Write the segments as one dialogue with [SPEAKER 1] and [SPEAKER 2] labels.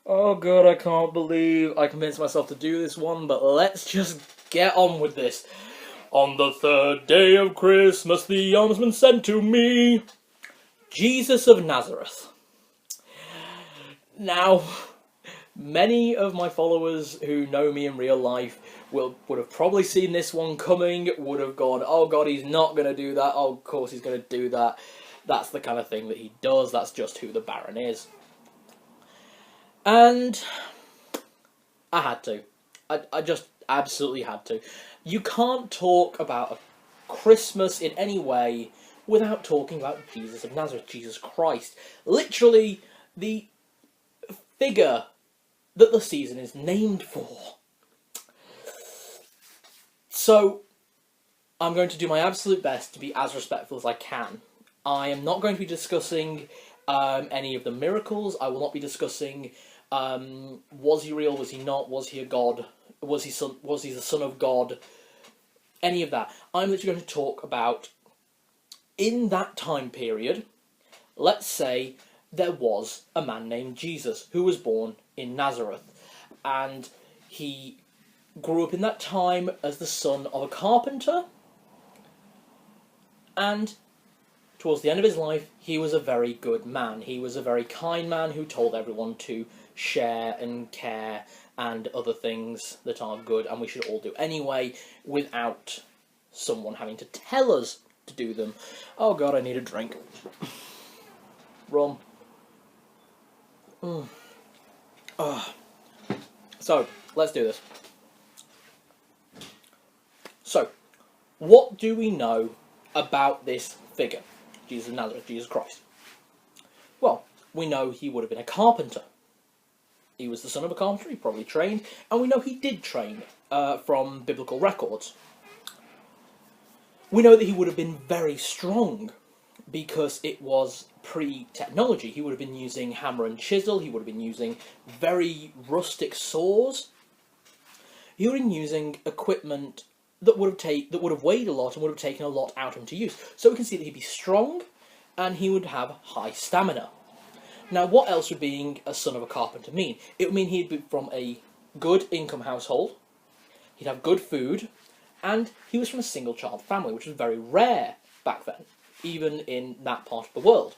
[SPEAKER 1] Oh god, I can't believe I convinced myself to do this one, but let's just get on with this. On the third day of Christmas, the almsman sent to me Jesus of Nazareth. Now, many of my followers who know me in real life would have probably seen this one coming, would have gone, oh god, he's not going to do that, oh of course he's going to do that. That's the kind of thing that he does, that's just who the Baron is. And I had to. I just absolutely had to. You can't talk about a Christmas in any way without talking about Jesus of Nazareth, Jesus Christ. Literally, the figure that the season is named for. So, I'm going to do my absolute best to be as respectful as I can. I am not going to be discussing any of the miracles. I will not be discussing was he real, was he not, was he a god, was he the son of God, any of that. I'm literally going to talk about, in that time period, let's say there was a man named Jesus who was born in Nazareth, and he grew up in that time as the son of a carpenter, and towards the end of his life, he was a very good man. He was a very kind man who told everyone to share and care and other things that are good and we should all do anyway, without someone having to tell us to do them. Oh god, I need a drink. Rum. So, let's do this. So, what do we know about this figure? Jesus of Nazareth, Jesus Christ. Well, we know he would have been a carpenter. He was the son of a carpenter, he probably trained, and we know he did train from biblical records. We know that he would have been very strong, because it was pre-technology. He would have been using hammer and chisel, he would have been using very rustic saws. He would have been using equipment that would have weighed a lot and would have taken a lot out of him to use. So we can see that he'd be strong, and he would have high stamina. Now, what else would being a son of a carpenter mean? It would mean he'd be from a good income household, he'd have good food, and he was from a single-child family, which was very rare back then, even in that part of the world.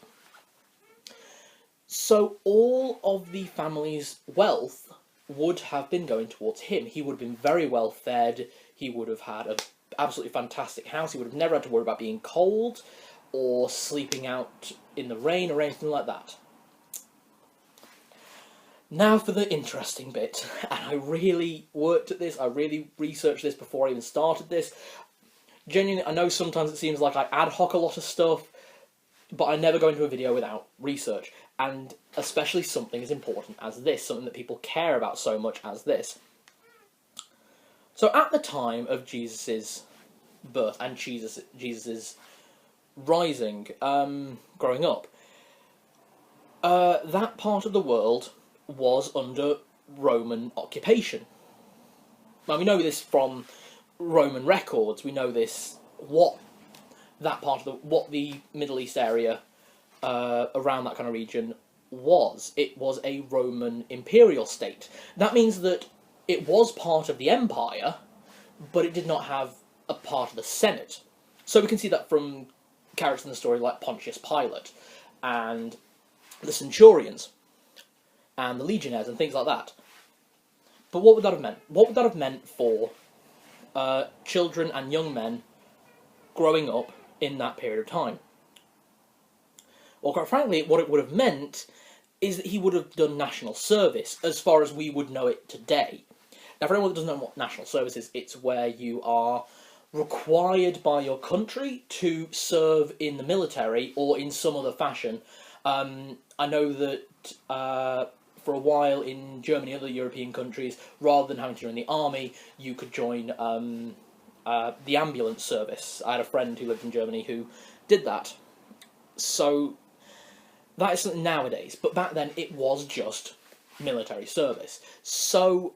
[SPEAKER 1] So all of the family's wealth would have been going towards him. He would have been very well fed, he would have had an absolutely fantastic house, he would have never had to worry about being cold, or sleeping out in the rain, or anything like that. Now for the interesting bit, and I really worked at this, I really researched this before I even started this. Genuinely, I know sometimes it seems like I ad hoc a lot of stuff, but I never go into a video without research, and especially something as important as this, something that people care about so much as this. So at the time of Jesus' birth and Jesus' rising, growing up, that part of the world was under Roman occupation. Now we know this from Roman records. We know this what the Middle East area around that kind of region was. It was a Roman imperial state. That means that it was part of the empire, but it did not have a part of the Senate. So we can see that from characters in the story like Pontius Pilate and the centurions and the legionnaires and things like that. But what would that have meant? What would that have meant for children and young men growing up in that period of time? Well, quite frankly, what it would have meant is that he would have done national service, as far as we would know it today. Now, for anyone that doesn't know what national service is, it's where you are required by your country to serve in the military or in some other fashion. I know that for a while in Germany and other European countries, rather than having to join the army, you could join the ambulance service. I had a friend who lived in Germany who did that. So that is something nowadays, but back then it was just military service. So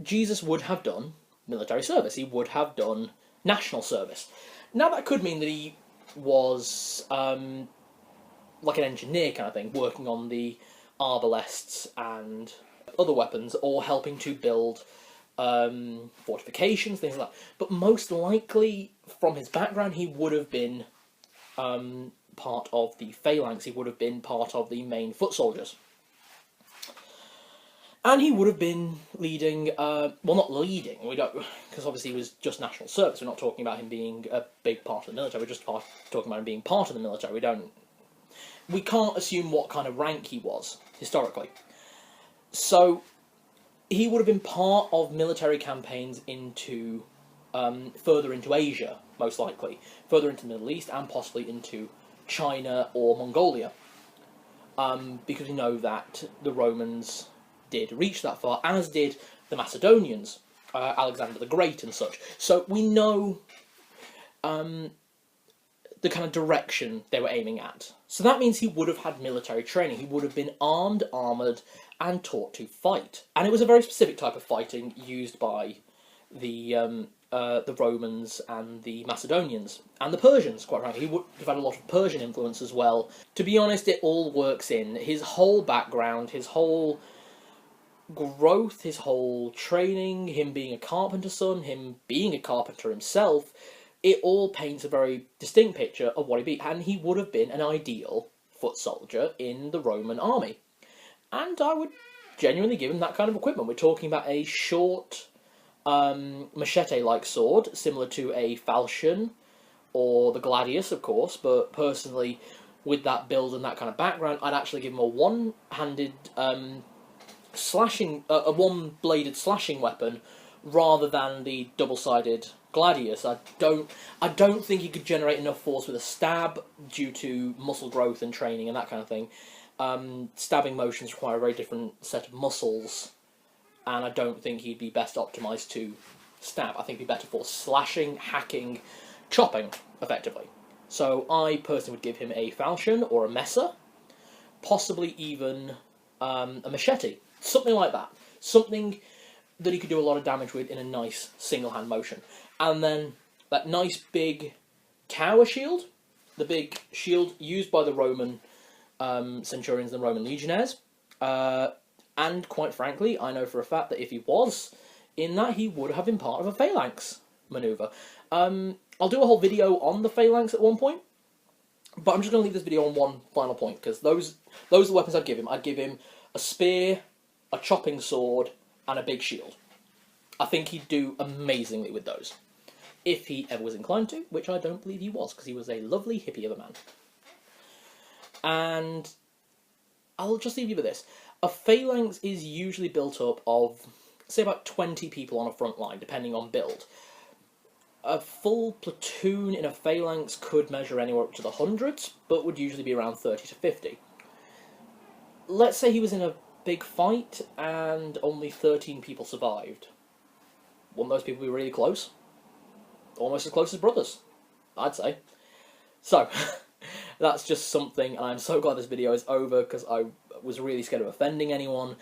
[SPEAKER 1] Jesus would have done military service. He would have done national service. Now that could mean that he was like an engineer kind of thing, working on the arbalests and other weapons, or helping to build fortifications, things like that. But most likely, from his background, he would have been part of the phalanx. He would have been part of the main foot soldiers. And he would have been leading, well, not leading, we don't, because obviously he was just national service. We're not talking about him being a big part of the military. We're just talking about him being part of the military. We can't assume what kind of rank he was, historically. So, he would have been part of military campaigns into, further into Asia, most likely. Further into the Middle East, and possibly into China or Mongolia. Because we know that the Romans did reach that far, as did the Macedonians, Alexander the Great and such. So we know the kind of direction they were aiming at. So that means he would have had military training. He would have been armed, armoured, and taught to fight. And it was a very specific type of fighting used by the Romans and the Macedonians, and the Persians, quite frankly. He would have had a lot of Persian influence as well. To be honest, it all works in. His whole background, his whole growth, his whole training, him being a carpenter's son, him being a carpenter himself, it all paints a very distinct picture of what he'd be. And he would have been an ideal foot soldier in the Roman army. And I would genuinely give him that kind of equipment. We're talking about a short, machete-like sword, similar to a falchion, or the gladius, of course, but personally, with that build and that kind of background, I'd actually give him a one-handed, a one-bladed slashing weapon, rather than the double-sided gladius. I don't think he could generate enough force with a stab due to muscle growth and training and that kind of thing. Stabbing motions require a very different set of muscles, and I don't think he'd be best optimised to stab. I think he'd be better for slashing, hacking, chopping, effectively. So I personally would give him a falchion or a mesa, possibly even a machete, something like that. Something that he could do a lot of damage with in a nice single-hand motion. And then that nice big tower shield, the big shield used by the Roman centurions and the Roman legionnaires. And quite frankly, I know for a fact that if he was in that, he would have been part of a phalanx manoeuvre. I'll do a whole video on the phalanx at one point, but I'm just going to leave this video on one final point, because those are the weapons I'd give him. I'd give him a spear, a chopping sword, and a big shield. I think he'd do amazingly with those, if he ever was inclined to, which I don't believe he was, because he was a lovely hippie of a man. And I'll just leave you with this. A phalanx is usually built up of, say, about 20 people on a front line, depending on build. A full platoon in a phalanx could measure anywhere up to the hundreds, but would usually be around 30 to 50. Let's say he was in a big fight and only 13 people survived. Wouldn't those people be really close? Almost as close as brothers, I'd say. So, that's just something, and I'm so glad this video is over, because I was really scared of offending anyone.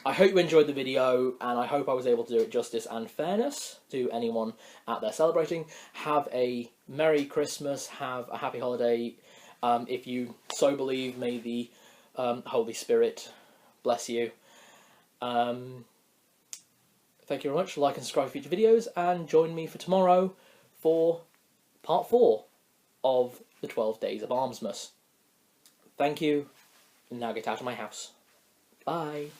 [SPEAKER 1] I hope you enjoyed the video, and I hope I was able to do it justice and fairness to anyone out there celebrating. Have a Merry Christmas, have a Happy Holiday. If you so believe, may the Holy Spirit bless you. Thank you very much. Like and subscribe for future videos, and join me for tomorrow for part 4 of the 12 Days of Armsmas. Thank you, and now get out of my house. Bye.